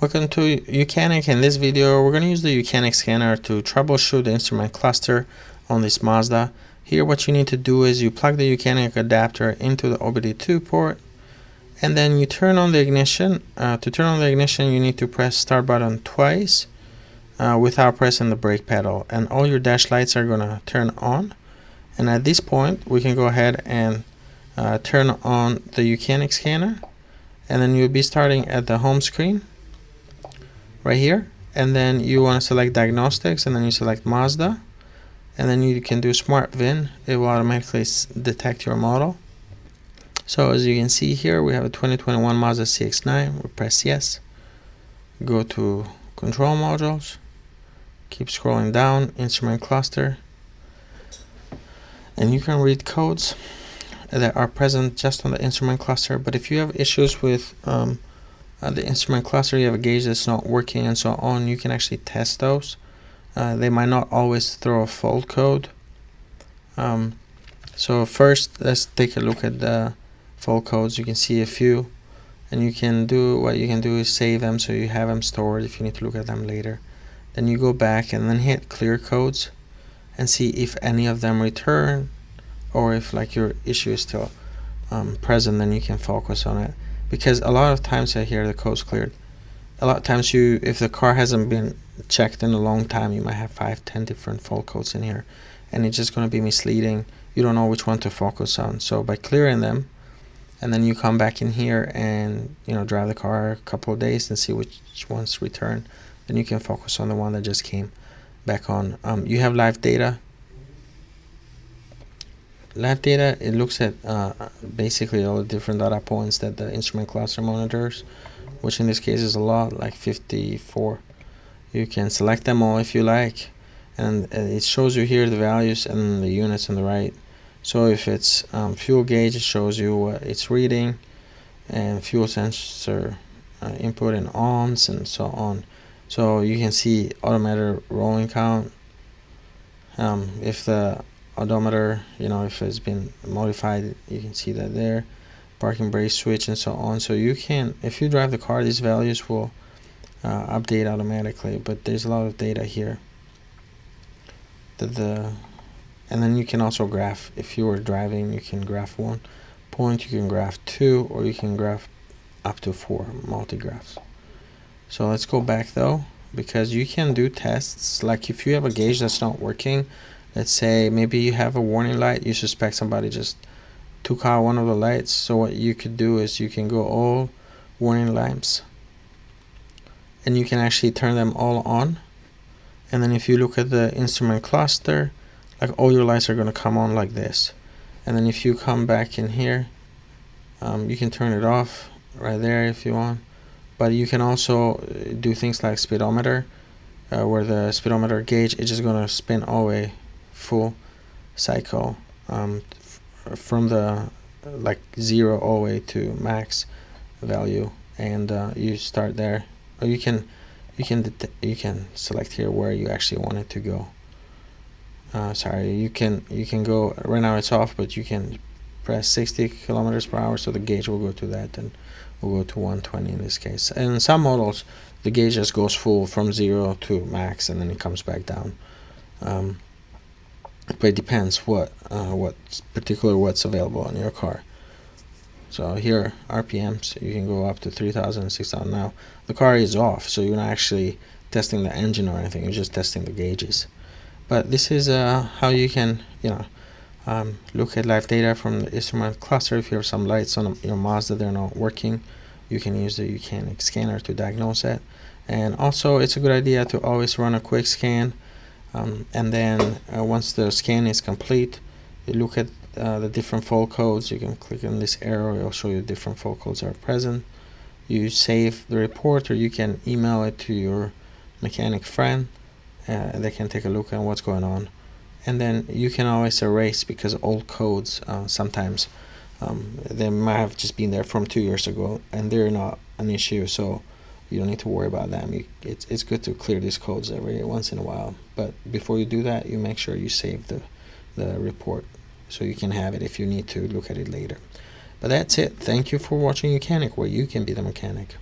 Welcome to YOUCANIC. In this video, we're going to use the YOUCANIC scanner to troubleshoot the instrument cluster on this Mazda. Here, what you need to do is you plug the YOUCANIC adapter into the OBD2 port, and then you turn on the ignition. To turn on the ignition, you need to press start button twice without pressing the brake pedal, and all your dash lights are going to turn on. And at this point, we can go ahead and turn on the YOUCANIC scanner, and then you'll be starting at the home screen right here, and then you want to select diagnostics, and then you select Mazda, and then you can do smart VIN. It will automatically detect your model. So as you can see here, we have a 2021 Mazda CX-9. We press yes, go to control modules, keep scrolling down, instrument cluster, and you can read codes that are present just on the instrument cluster. But if you have issues with the instrument cluster, you have a gauge that's not working and so on, you can actually test those. They might not always throw a fault code. So first, let's take a look at the fault codes. You can see a few, and what you can do is save them so you have them stored if you need to look at them later. Then you go back and then hit clear codes and see if any of them return, or if like your issue is still present, then you can focus on it. Because a lot of times I hear the code's cleared. A lot of times if the car hasn't been checked in a long time, you might have 5-10 different fault codes in here, and it's just going to be misleading. You don't know which one to focus on. So by clearing them, and then you come back in here and drive the car a couple of days and see which ones return, then you can focus on the one that just came back on. You have live data. Live data, it looks at basically all the different data points that the instrument cluster monitors, which in this case is a lot, like 54. You can select them all if you like, and it shows you here the values and the units on the right. So if it's fuel gauge, it shows you what it's reading, and fuel sensor input in ohms and so on. So you can see odometer rolling count. If the odometer, if it's been modified, you can see that there. Parking brake switch and so on. So you can, if you drive the car, these values will update automatically. But there's a lot of data here. And then you can also graph. If you were driving, you can graph 1 point, you can graph 2, or you can graph up to 4 multi-graphs. So let's go back though, because you can do tests. Like if you have a gauge that's not working, let's say maybe you have a warning light, you suspect somebody just took out one of the lights. So what you could do is you can go all warning lamps, and you can actually turn them all on. And then if you look at the instrument cluster, like all your lights are going to come on like this. And then if you come back in here, you can turn it off right there if you want. But you can also do things like speedometer, where the speedometer gauge is just going to spin all the way full cycle from the like 0 all the way to max value, and you start there, or you can select here where you actually want it to go. You can go, right now it's off, but you can press 60 kilometers per hour, so the gauge will go to that, and we'll go to 120 in this case. And in some models the gauge just goes full from 0 to max, and then it comes back down. But it depends what's available on your car. So here, RPMs, you can go up to 3,000 and 6,000. Now the car is off, so you're not actually testing the engine or anything, you're just testing the gauges. But this is how you can look at live data from the instrument cluster. If you have some lights on your Mazda, they're not working, you can use the YOUCANIC scanner to diagnose it. And also it's a good idea to always run a quick scan. And then once the scan is complete, you look at the different fault codes. You can click on this arrow, it'll show you different fault codes that are present. You save the report, or you can email it to your mechanic friend. They can take a look at what's going on. And then you can always erase, because old codes sometimes they might have just been there from 2 years ago and they're not an issue, so you don't need to worry about them. It's good to clear these codes every once in a while, but before you do that, you make sure you save the report so you can have it if you need to look at it later. But that's it. Thank you for watching YOUCANIC, where you can be the mechanic.